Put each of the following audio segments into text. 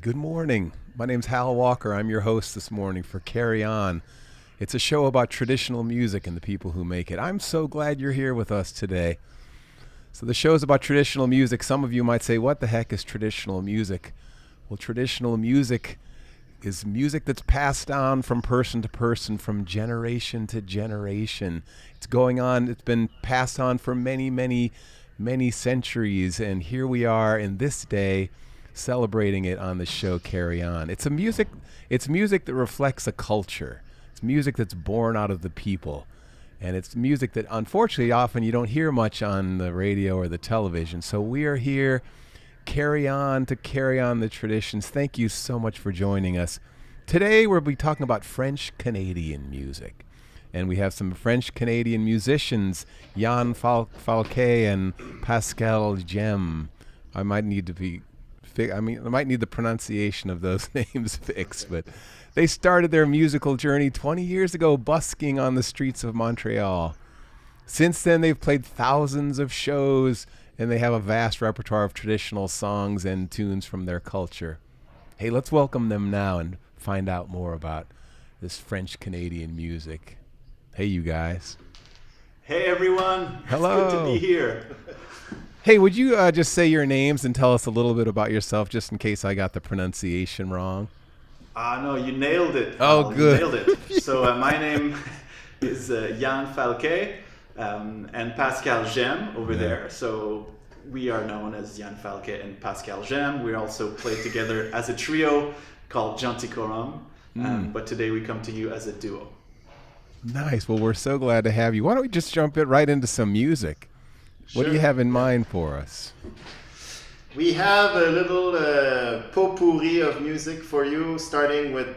good morning. My name's Hal Walker. I'm your host this morning for Carry On. It's a show about traditional music and the people who make it. I'm so glad you're here with us today. So the show's about traditional music. Some of you might say, what the heck is traditional music? Well, traditional music is music that's passed on from person to person, from generation to generation. It's going on, it's been passed on for many, many, many centuries, and here we are in this day celebrating it on the show Carry On. It's music that reflects a culture. It's music that's born out of the people. And it's music that unfortunately often you don't hear much on the radio or the television. So we are here to carry on the traditions. Thank you so much for joining us. Today we'll be talking about French-Canadian music. And we have some French-Canadian musicians, Yann Falquet and Pascal Gemme. I might need the pronunciation of those names fixed, but they started their musical journey 20 years ago busking on the streets of Montreal. Since then, they've played thousands of shows, and they have a vast repertoire of traditional songs and tunes from their culture. Hey, let's welcome them now and find out more about this French-Canadian music. Hey, you guys. Hey, everyone. Hello. It's good to be here. Hey, would you just say your names and tell us a little bit about yourself, just in case I got the pronunciation wrong? No, you nailed it. Oh, good. You nailed it. So my name is Yann Falquet and Pascal Gemme over there. So we are known as Yann Falquet and Pascal Gemme. We also play together as a trio called Janticorum. But today we come to you as a duo. Nice. Well, we're so glad to have you. Why don't we just jump right into some music? Sure. What do you have in mind for us? We have a little potpourri of music for you, starting with,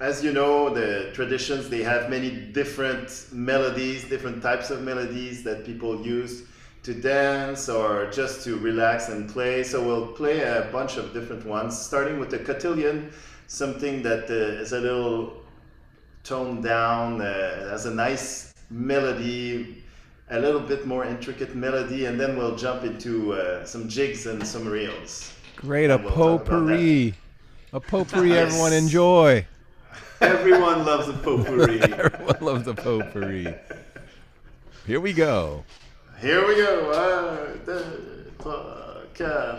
as you know, the traditions. They have many different melodies, different types of melodies that people use to dance or just to relax and play. So we'll play a bunch of different ones, starting with the cotillion, something that is a little toned down, has a nice melody, a little bit more intricate melody, and then we'll jump into some jigs and some reels. Great, a potpourri. A potpourri, Yes. Everyone enjoy. Everyone loves a potpourri. Everyone loves a potpourri. Here we go. Here we go. 1, 2, 3, 4.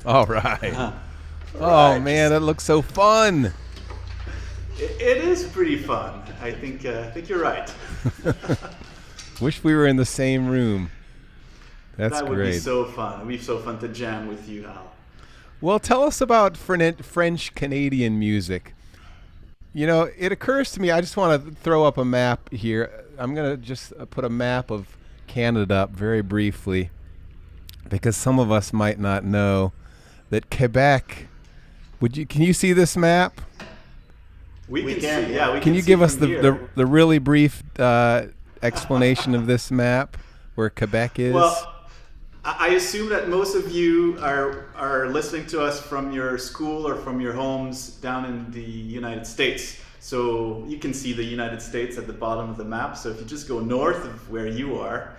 All right. Uh-huh. Oh Right. man, that looks so fun. It is pretty fun. I think you're right. Wish we were in the same room. That's That would great. be so fun. It would be so fun to jam with you, Hal. Well, tell us about French Canadian music. You know, it occurs to me, I just want to throw up a map here. I'm going to just put a map of Canada up very briefly because some of us might not know that Quebec. Can you see this map? We We can can, see. yeah. Yeah, we Can can you see give us from the here. really brief explanation of this map where Quebec is? Well, I assume that most of you are listening to us from your school or from your homes down in the United States. So you can see the United States at the bottom of the map. So if you just go north of where you are,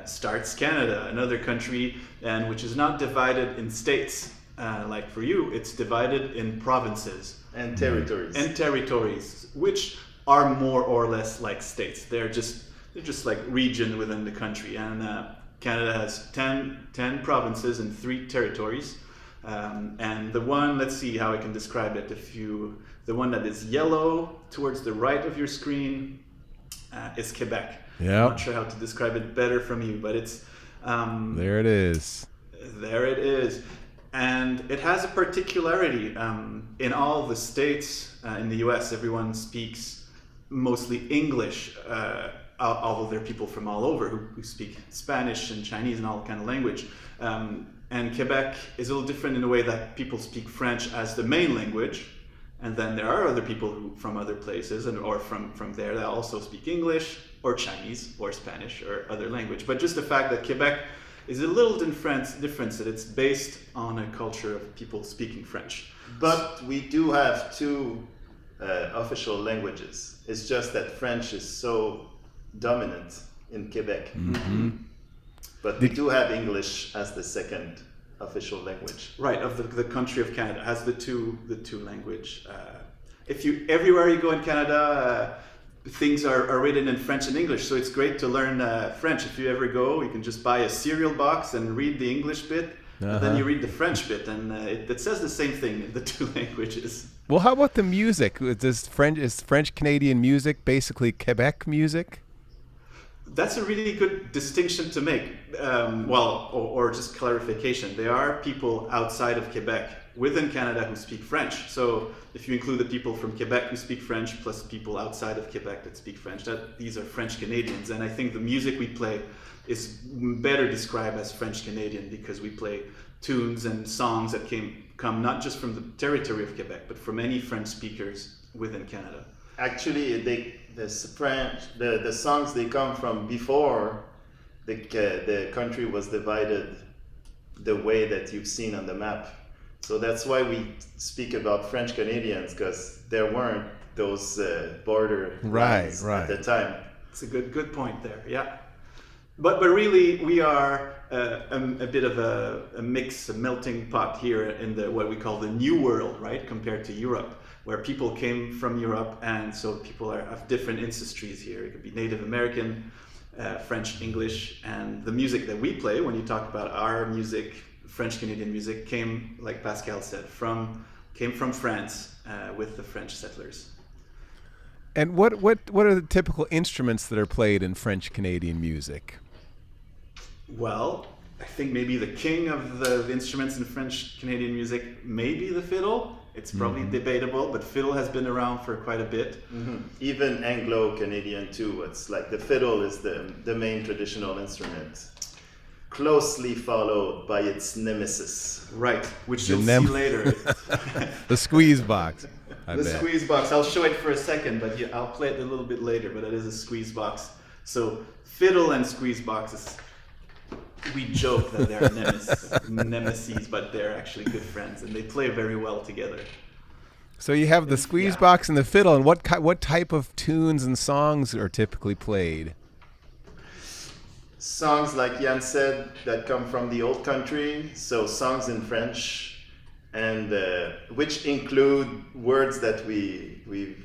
starts Canada, another country, and which is not divided in states. Like for you, it's divided in provinces And territories. and territories, which are more or less like states. They're just like region within the country. And Canada has 10 provinces and 3 territories. And the one, let's see how I can describe it. The one that is yellow towards the right of your screen is Quebec. Yeah. I'm not sure how to describe it better from you, but it's There it is. there it is. And it has a particularity. In all the states in the US, everyone speaks mostly English, although there are people from all over who speak Spanish and Chinese and all kind of language. And Quebec is a little different in the way that people speak French as the main language. And then there are other people from other places or from there that also speak English or Chinese or Spanish or other language. But just the fact that Quebec is a little difference that it's based on a culture of people speaking French. But we do have 2 official languages. It's just that French is so dominant in Quebec. But we do have English as the second official language. Right, of the country of Canada has the two language. If you everywhere you go in Canada, things are written in French and English, so it's great to learn French. If you ever go, you can just buy a cereal box and read the English bit, and then you read the French bit, and it says the same thing in the 2 languages. Well, how about the music? Is French Canadian music basically Quebec music? That's a really good distinction to make. Or just clarification. There are people outside of Quebec within Canada who speak French. So if you include the people from Quebec who speak French plus people outside of Quebec that speak French, these are French Canadians. And I think the music we play is better described as French Canadian because we play tunes and songs that come not just from the territory of Quebec, but from any French speakers within Canada. Actually, the songs they come from before the country was divided the way that you've seen on the map. So that's why we speak about French Canadians, because there weren't those border lines at the time. It's a good point there. Yeah, but really we are a bit of a mix, a melting pot here in what we call the New World, right? Compared to Europe, where people came from Europe, and so people have different ancestries here. It could be Native American, French, English, and the music that we play. When you talk about our music, French Canadian music came, like Pascal said, came from France with the French settlers. And what are the typical instruments that are played in French Canadian music? Well, I think maybe the king of the instruments in French Canadian music may be the fiddle. It's probably debatable, but fiddle has been around for quite a bit. Even Anglo-Canadian too. It's like the fiddle is the main traditional instrument, closely followed by its nemesis. Right, which The you'll nem- see later. The squeeze box. I The bet. squeeze box. I'll show it for a second, but I'll play it a little bit later. But it is a squeeze box. So fiddle and squeeze boxes. We joke that they're nemesis, but they're actually good friends, and they play very well together. So you have the squeeze Yeah. box and the fiddle, and what type of tunes and songs are typically played? Songs, like Yann said, that come from the old country, so songs in French, and which include words that we've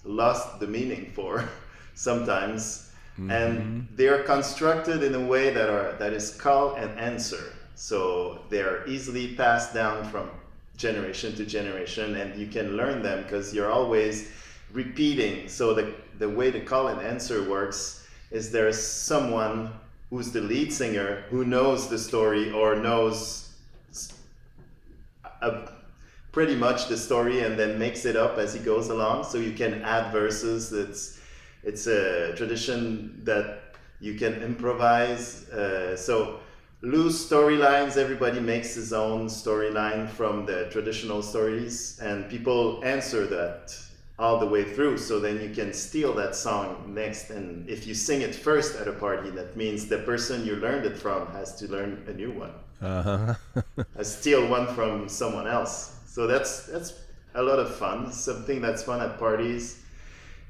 lost the meaning for sometimes, and they are constructed in a way that is call and answer. So they're easily passed down from generation to generation, and you can learn them because you're always repeating. So the way the call and answer works is there's someone who's the lead singer who knows the story or knows pretty much the story and then makes it up as he goes along. So you can add verses. It's a tradition that you can improvise. So loose storylines, everybody makes his own storyline from the traditional stories, and people answer that all the way through. So then you can steal that song next, and if you sing it first at a party, that means the person you learned it from has to learn a new one. Steal one from someone else. So that's a lot of fun. Something that's fun at parties.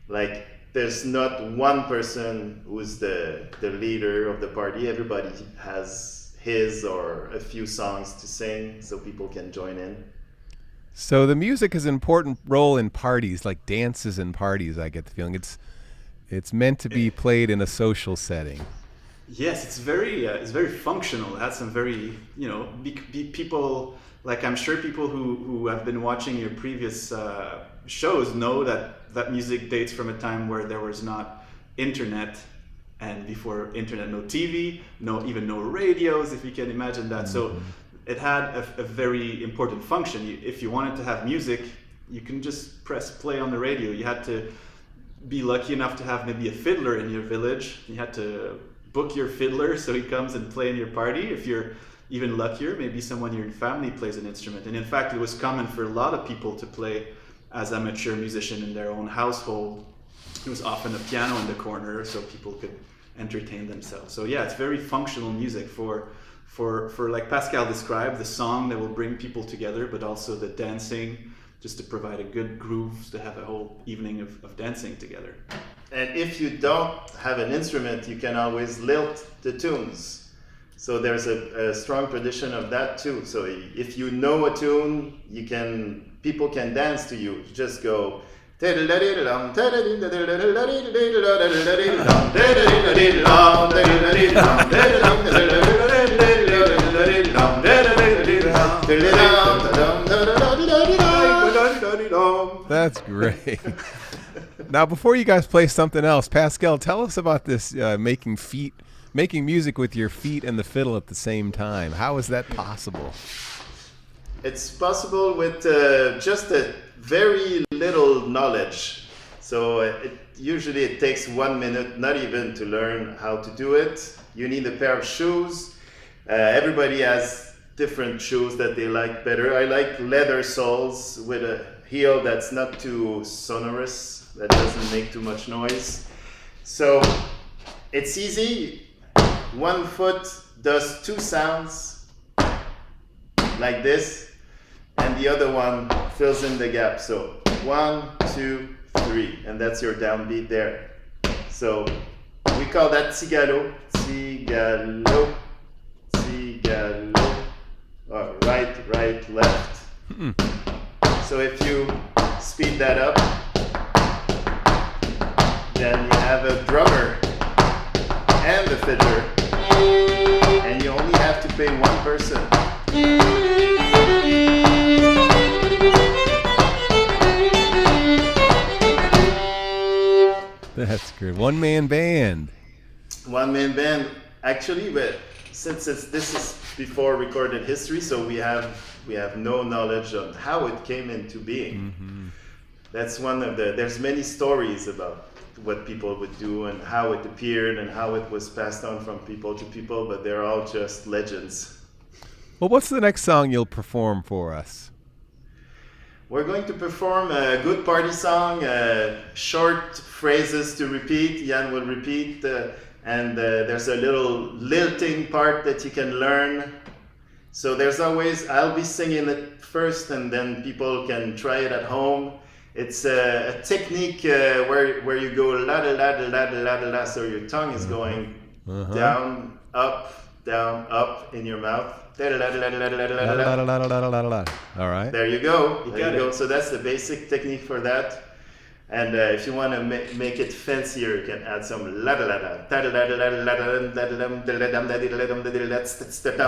Like, there's not one person who's the leader of the party. Everybody has his or a few songs to sing so people can join in. So the music is an important role in parties, like dances and parties. I get the feeling it's meant to be played in a social setting. Yes, it's very functional. It has some very, people, like I'm sure people who have been watching your previous shows know that music dates from a time where there was not internet, and before internet, no TV, even no radios, if you can imagine that. So it had a very important function. If you wanted to have music, you can just press play on the radio. You had to be lucky enough to have maybe a fiddler in your village. You had to book your fiddler so he comes and play in your party. If you're even luckier, maybe someone in your family plays an instrument. And in fact, it was common for a lot of people to play as amateur musician in their own household. There was often a piano in the corner so people could entertain themselves. So yeah, it's very functional music for like Pascal described, the song that will bring people together, but also the dancing, just to provide a good groove to have a whole evening of dancing together. And if you don't have an instrument, you can always lilt the tunes. So there's a strong tradition of that too. So if you know a tune, people can dance to you. You just go. That's great. Now, before you guys play something else, Pascal, tell us about this making music with your feet and the fiddle at the same time. How is that possible? It's possible with just a very little knowledge. So usually it takes 1 minute, not even, to learn how to do it. You need a pair of shoes. Everybody has different shoes that they like better. I like leather soles with a heel that's not too sonorous, that doesn't make too much noise. So it's easy. One foot does two sounds like this, and the other one fills in the gap. So 1, 2, 3, and that's your downbeat there. So we call that cigalo, cigalo, cigalo, or right, left. So if you speed that up, then you have a drummer and a fiddler, and you only have to pay one person. That's good. One-man band. One-man band. Actually, but since this is before recorded history, so we have no knowledge on how it came into being. That's one of there's many stories about what people would do and how it appeared and how it was passed on from people to people, but they're all just legends. Well, what's the next song you'll perform for us? We're going to perform a good party song, short phrases to repeat. Yann will repeat, and there's a little lilting part that you can learn. So there's always, I'll be singing it first, and then people can try it at home. It's a technique where you go la da la da la da la da la, so your tongue is going down, up in your mouth. All right. There you go. There you go. So that's the basic technique for that. And if you want to make it fancier, you can add some la-da-la-da,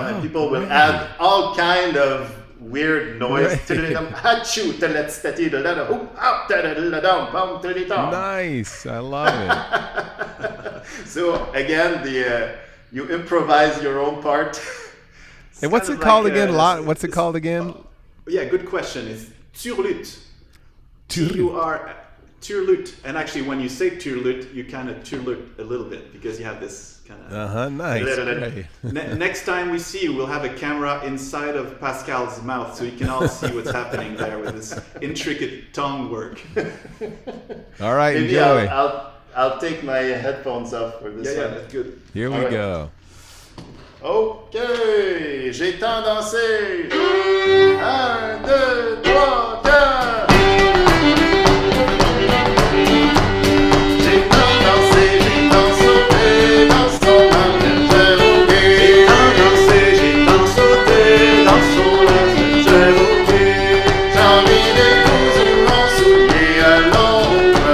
and people will add all kind of weird noise. Nice, I love it. So again, you improvise your own part. And what's it called again? What's it called again? Yeah, good question. It's turlut. Turlut. And actually, when you say turlut, you kind of turlut a little bit because you have this kind of. Nice. Right. Next time we see you, we'll have a camera inside of Pascal's mouth so you can all see what's happening there with this intricate tongue work. All right, Maybe enjoy. I'll take my headphones off for this one. Yeah, that's good. Here we go. Ok, j'ai tant dansé. 1, 2, 3, 4. J'ai tant dansé, j'ai tant sauté dans son linge cheroqué. J'ai tant dansé, j'ai tant sauté dans son linge cheroqué. J'en ai décousu mon soulier à l'ombre.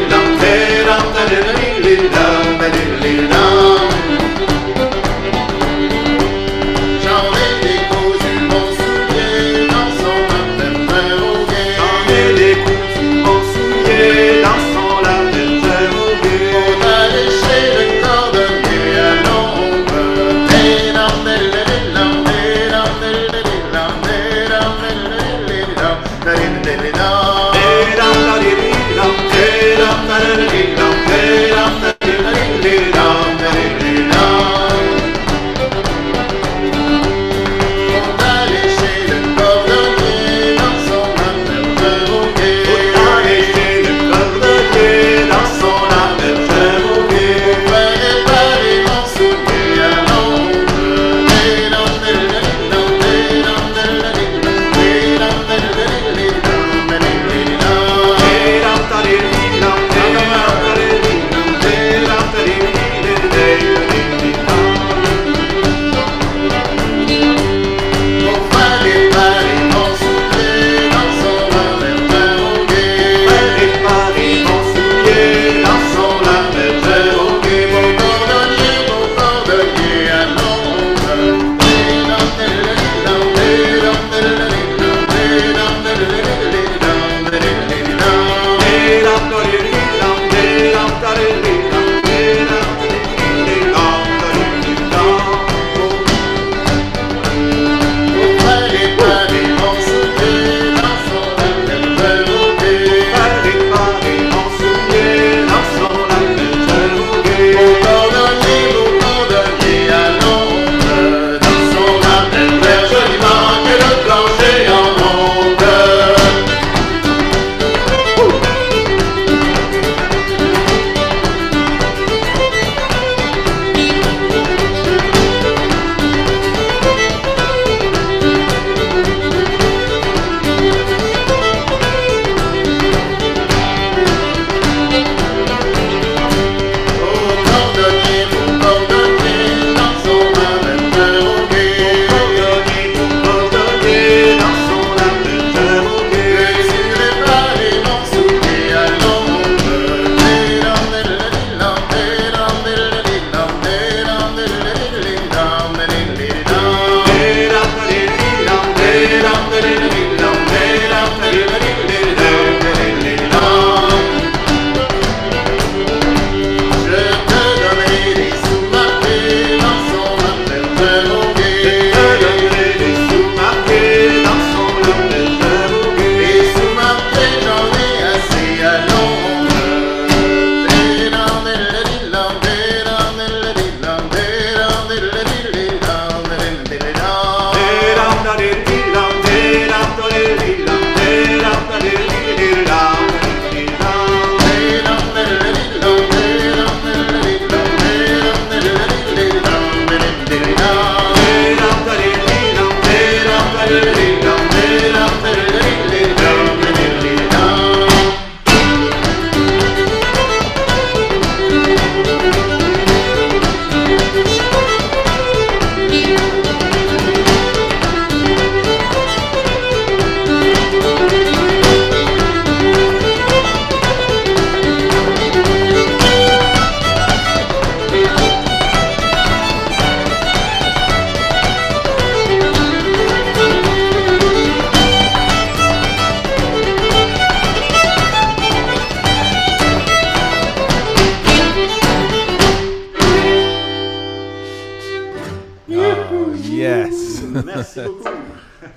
Dum,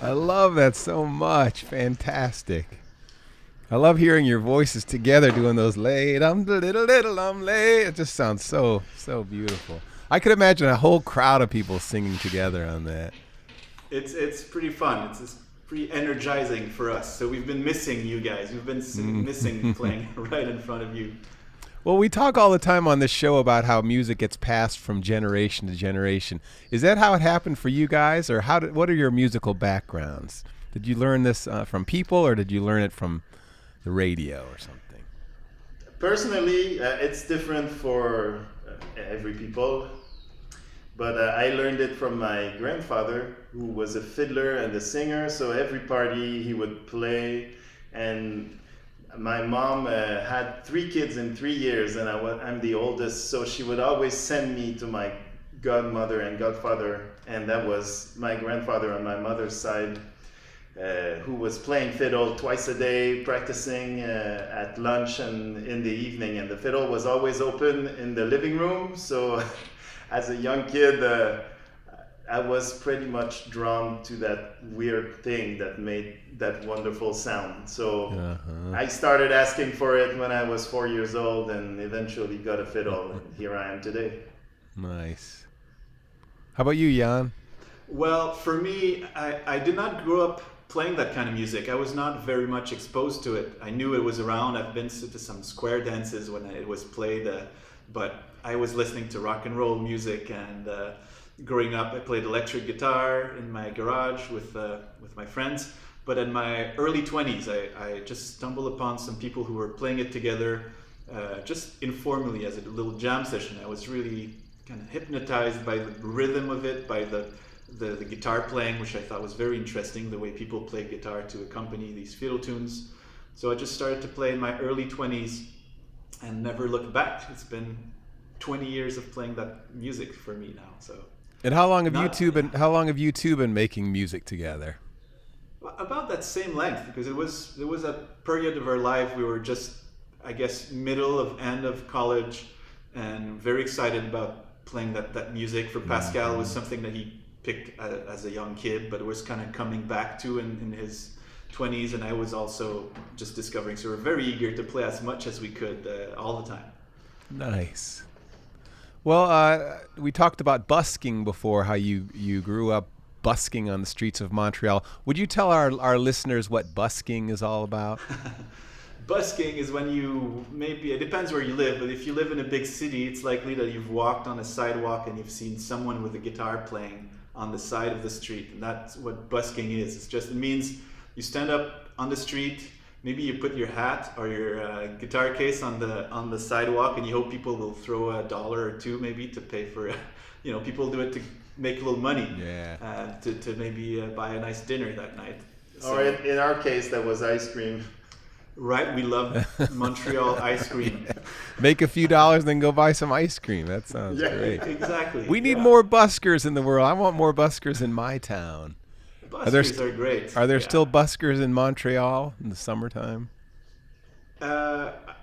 I love that so much. Fantastic. I love hearing your voices together doing those late, I'm late. It just sounds so beautiful. I could imagine a whole crowd of people singing together on that. It's pretty fun. It's pretty energizing for us. So we've been missing you guys. We've been missing playing right in front of you. Well, we talk all the time on this show about how music gets passed from generation to generation. Is that how it happened for you guys, or what are your musical backgrounds? Did you learn this from people, or did you learn it from the radio or something? Personally, it's different for every people, but I learned it from my grandfather, who was a fiddler and a singer. So every party he would play, and my mom had 3 kids in 3 years, and I'm the oldest, so she would always send me to my godmother and godfather, and that was my grandfather on my mother's side, who was playing fiddle twice a day, practicing at lunch and in the evening, and the fiddle was always open in the living room. So as a young kid, I was pretty much drawn to that weird thing that made that wonderful sound. So I started asking for it when I was 4 years old, and eventually got a fiddle, and here I am today. Nice. How about you, Yann? Well, for me, I did not grow up playing that kind of music. I was not very much exposed to it. I knew it was around. I've been to some square dances when it was played, but I was listening to rock and roll music, and growing up I played electric guitar in my garage with my friends. But in my early 20s, I just stumbled upon some people who were playing it together, just informally as a little jam session. I was really kind of hypnotized by the rhythm of it, by the guitar playing, which I thought was very interesting, the way people play guitar to accompany these fiddle tunes. So I just started to play in my early 20s and never looked back. It's been 20 years of playing that music for me now. So. And how long have you two been making music together? About that same length, because it was a period of our life we were just, I guess, end of college, and very excited about playing that music. For Pascal, it was something that he picked as a young kid, but it was kind of coming back to in his 20s, and I was also just discovering. So we're very eager to play as much as we could all the time. Nice. Well, we talked about busking before, how you grew up busking on the streets of Montreal. Would you tell our listeners what busking is all about? Busking is when it depends where you live, but if you live in a big city, it's likely that you've walked on a sidewalk and you've seen someone with a guitar playing on the side of the street, and that's what busking is. It means you stand up on the street, maybe you put your hat or your guitar case on the sidewalk, and you hope people will throw $1 or $2 maybe to pay for people do it to make a little money, to maybe buy a nice dinner that night. Or in our case, that was ice cream. Right, we love Montreal ice cream. Make a few dollars, then go buy some ice cream. That sounds great. Exactly. We need more buskers in the world. I want more buskers in my town. Buskers are great. Are there still buskers in Montreal in the summertime?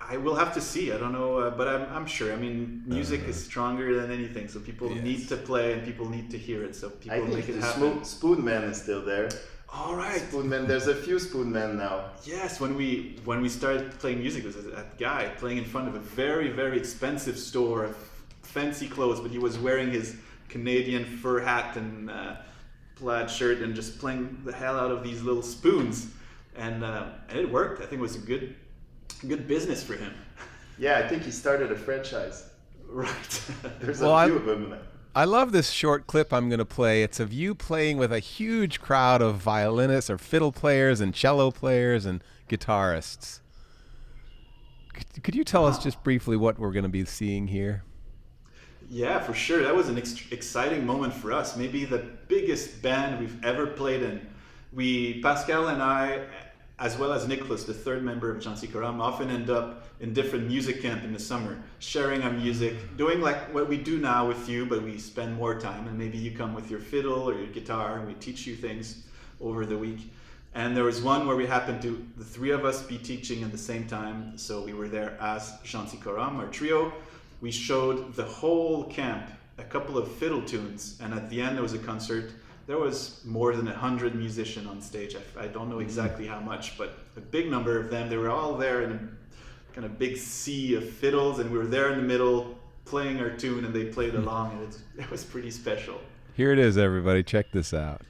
I will have to see. I don't know, but I'm sure. I mean, music is stronger than anything, so people need to play and people need to hear it. So people make it happen. Spoonman is still there. All right. Spoonman. There's a few Spoonmen now. Yes, when we started playing music, there was a guy playing in front of a very, very expensive store of fancy clothes, but he was wearing his Canadian fur hat and plaid shirt and just playing the hell out of these little spoons, and it worked. I think it was a good business for him. Yeah, I think he started a franchise. Right. There's a few of them. I love this short clip I'm going to play. It's of you playing with a huge crowd of violinists or fiddle players and cello players and guitarists. Could you tell us just briefly what we're going to be seeing here? Yeah, for sure. That was an exciting moment for us. Maybe the biggest band we've ever played in. Pascal and I, as well as Nicholas, the third member of Jansi Karam, often end up in different music camp in the summer, sharing our music, doing like what we do now with you, but we spend more time, and maybe you come with your fiddle or your guitar and we teach you things over the week. And there was one where we happened to, the three of us, be teaching at the same time, so we were there as Jansi Karam, our trio. We showed the whole camp a couple of fiddle tunes, and at the end there was a concert there was more than 100 musicians on stage. I don't know exactly how much, but a big number of them. They were all there in a kind of big sea of fiddles, and we were there in the middle playing our tune, and they played along, and it was pretty special. Here it is, everybody. Check this out.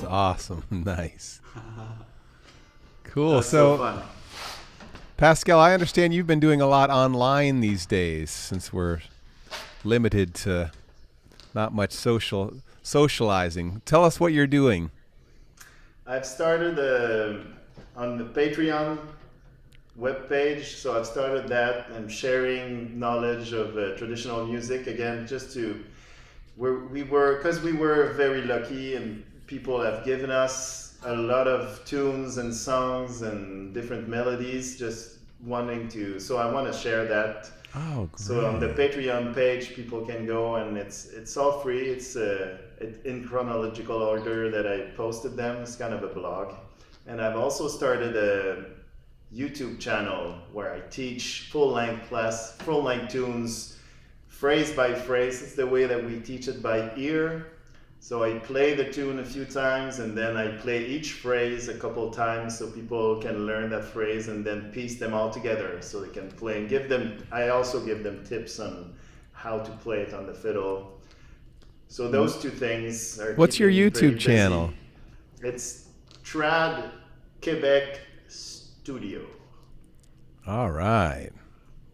Awesome. Nice. Cool. That's so fun. Pascal, I understand you've been doing a lot online these days since we're limited to not much socializing. Tell us what you're doing. I've started on the Patreon webpage, so I've started that and sharing knowledge of traditional music again, just to because we were very lucky and people have given us a lot of tunes and songs and different melodies, just wanting to, so I want to share that. Oh, great. So on the Patreon page, people can go, and it's all free. It's in chronological order that I posted them. It's kind of a blog. And I've also started a YouTube channel where I teach full-length tunes, phrase by phrase. It's the way that we teach it by ear. So I play the tune a few times, and then I play each phrase a couple times so people can learn that phrase and then piece them all together so they can play, and I also give them tips on how to play it on the fiddle. So those two things are. What's your keeping me pretty YouTube channel? busy. It's Trad Quebec Studio. All right.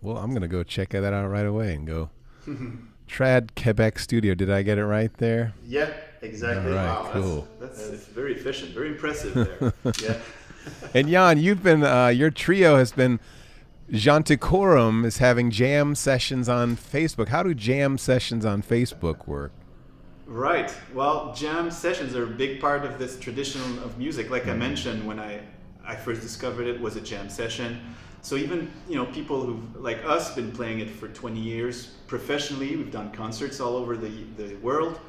Well, I'm going to go check that out right away and go. Trad Quebec Studio. Did I get it right there? Yeah, exactly. All right, Wow, cool. That's very efficient, very impressive there. Yeah. And Yann, you've been your trio has been Janticorum is having jam sessions on Facebook. How do jam sessions on Facebook work? Right. Well, jam sessions are a big part of this tradition of music. Like I mentioned, when I first discovered it was a jam session. So even people who've like us been playing it for 20 years professionally, we've done concerts all over the world.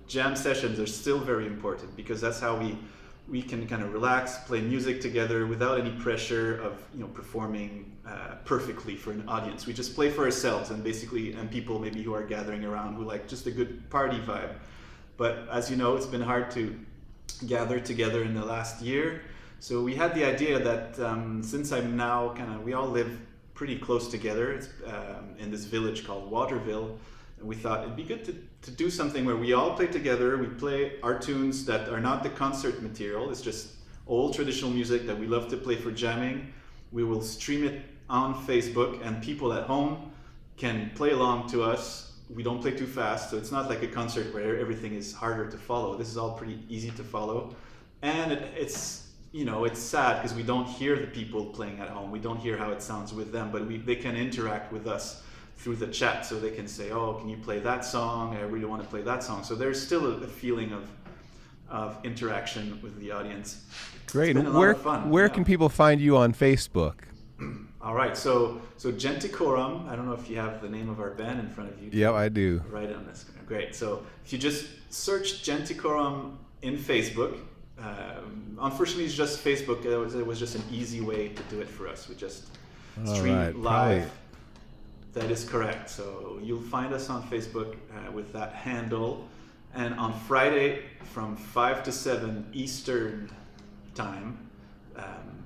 Jam sessions are still very important because that's how we can kind of relax, play music together without any pressure of performing perfectly for an audience. We just play for ourselves and people maybe who are gathering around who like just a good party vibe. But as you know, it's been hard to gather together in the last year. So we had the idea that since I'm now we all live pretty close together. It's in this village called Waterville. And we thought it'd be good to do something where we all play together. We play our tunes that are not the concert material. It's just old traditional music that we love to play for jamming. We will stream it on Facebook, and people at home can play along to us. We don't play too fast, so it's not like a concert where everything is harder to follow. This is all pretty easy to follow. And it's sad because we don't hear the people playing at home. We don't hear how it sounds with them, but they can interact with us through the chat. So they can say, oh, can you play that song? I really want to play that song. So there's still a feeling of interaction with the audience. Great. It's been a lot of fun. Where can people find you on Facebook? All right. So Janticorum, I don't know if you have the name of our band in front of you. Yeah, I do. Right on this. Great. So if you just search Genticorum in Facebook, unfortunately it's just Facebook. It was just an easy way to do it for us. We just stream live. That is correct. So you'll find us on Facebook with that handle. And on Friday from 5 to 7 Eastern time,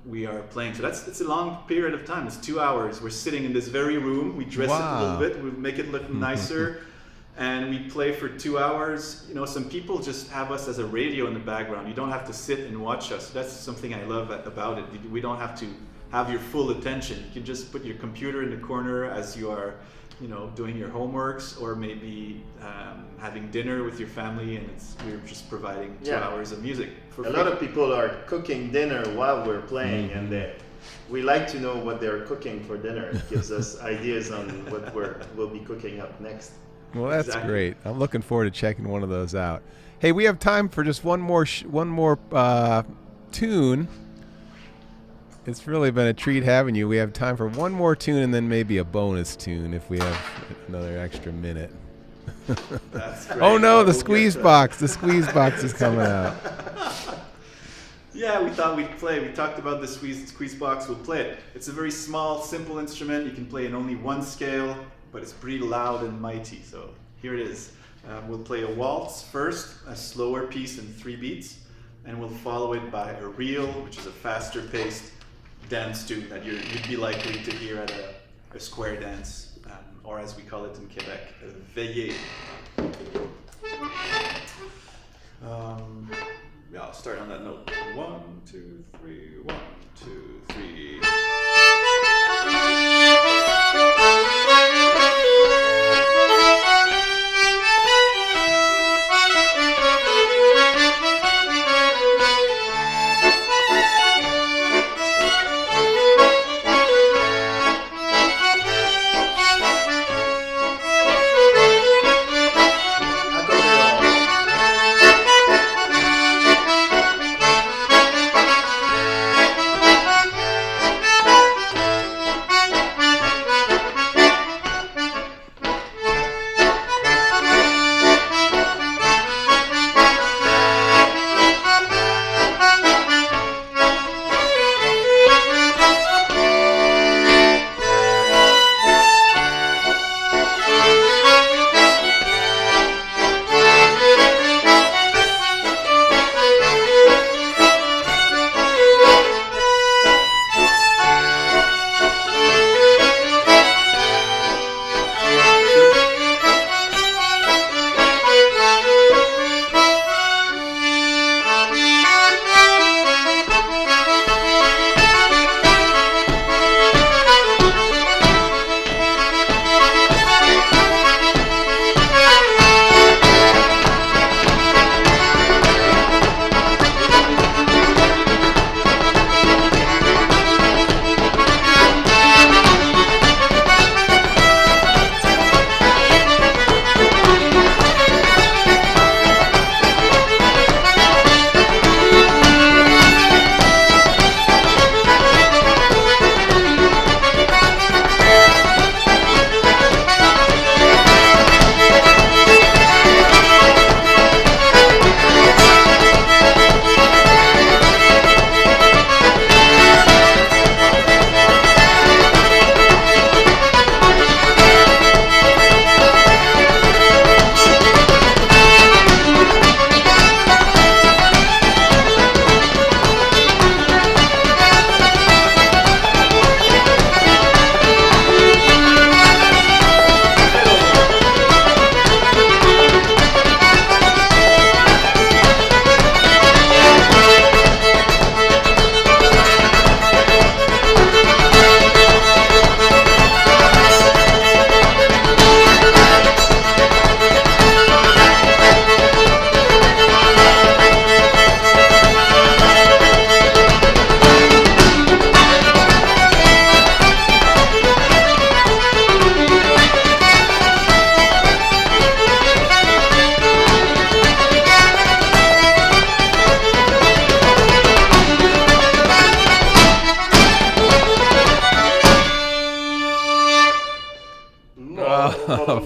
we are playing. So it's a long period of time. It's 2 hours. We're sitting in this very room. We dress it a little bit. We make it look nicer. And we play for 2 hours. You know, some people just have us as a radio in the background. You don't have to sit and watch us. That's something I love about it. We don't have to have your full attention. You can just put your computer in the corner as you are, you know, doing your homeworks, or maybe having dinner with your family, and we're just providing 2 hours of music for free. A lot of people are cooking dinner while we're playing, and we like to know what they're cooking for dinner. It gives us ideas on what we'll be cooking up next. Well, that's great. I'm looking forward to checking one of those out. Hey, we have time for just one more tune. It's really been a treat having you. We have time for one more tune and then maybe a bonus tune if we have another extra minute. That's great. Oh no, the squeeze box. The squeeze box is coming out. Yeah, we thought we'd play. We talked about the squeeze box. We'll play it. It's a very small, simple instrument. You can play in only one scale, but it's pretty loud and mighty. So here it is. We'll play a waltz first, a slower piece in 3 beats, and we'll follow it by a reel, which is a faster paced dance tune that you'd be likely to hear at a square dance, or as we call it in Quebec, a veillée. Yeah, I'll start on that note. 1, 2, 3, 1, 2, 3.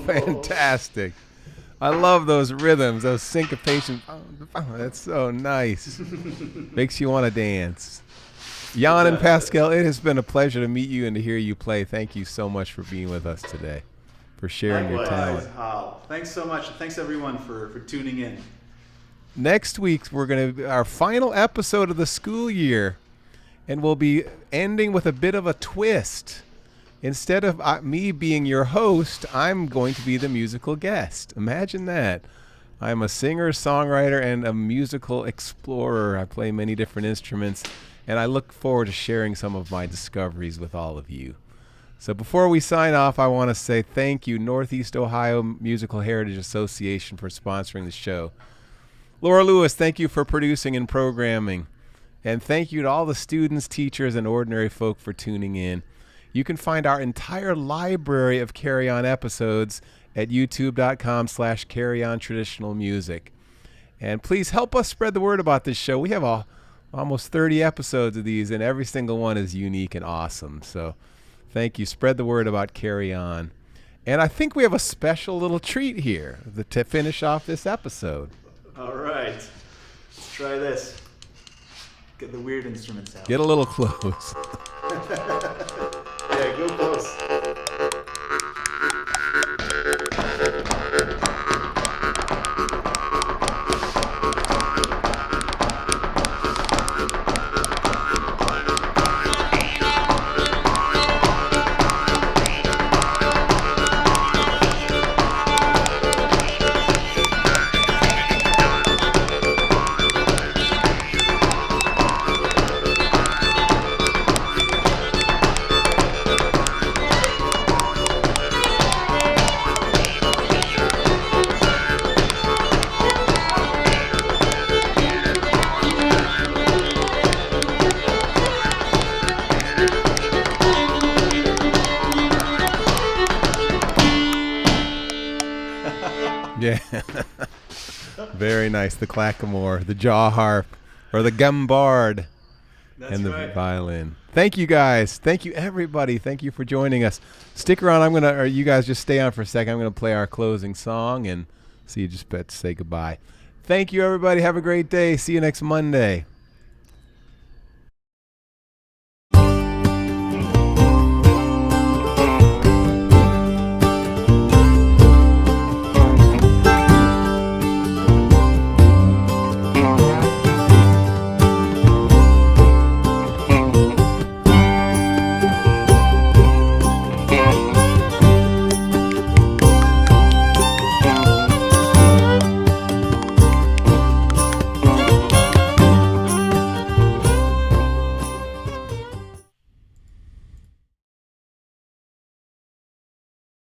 Fantastic. I love those rhythms, those syncopation. That's so nice. Makes you want to dance. Yann and Pascal, it has been a pleasure to meet you and to hear you play. Thank you so much for being with us today, for sharing your time. Thanks so much. Thanks everyone for tuning in. Next week, we're going to our final episode of the school year, and we'll be ending with a bit of a twist. Instead of me being your host, I'm going to be the musical guest. Imagine that. I'm a singer, songwriter, and a musical explorer. I play many different instruments, and I look forward to sharing some of my discoveries with all of you. So before we sign off, I want to say thank you, Northeast Ohio Musical Heritage Association, for sponsoring the show. Laura Lewis, thank you for producing and programming. And thank you to all the students, teachers, and ordinary folk for tuning in. You can find our entire library of Carry On episodes at youtube.com/carryontraditionalmusic. And please help us spread the word about this show. We have almost 30 episodes of these, and every single one is unique and awesome. So thank you. Spread the word about Carry On. And I think we have a special little treat here to finish off this episode. All right. Let's try this. Get the weird instruments out. Get a little close. Yeah, go close. Yeah. Very nice. The clackamore, the jaw harp, or the gambard, and the violin. Thank you guys. Thank you everybody. Thank you for joining us. Stick around. You guys just stay on for a second. I'm gonna play our closing song and see you just bet to say goodbye. Thank you everybody. Have a great day. See you next Monday.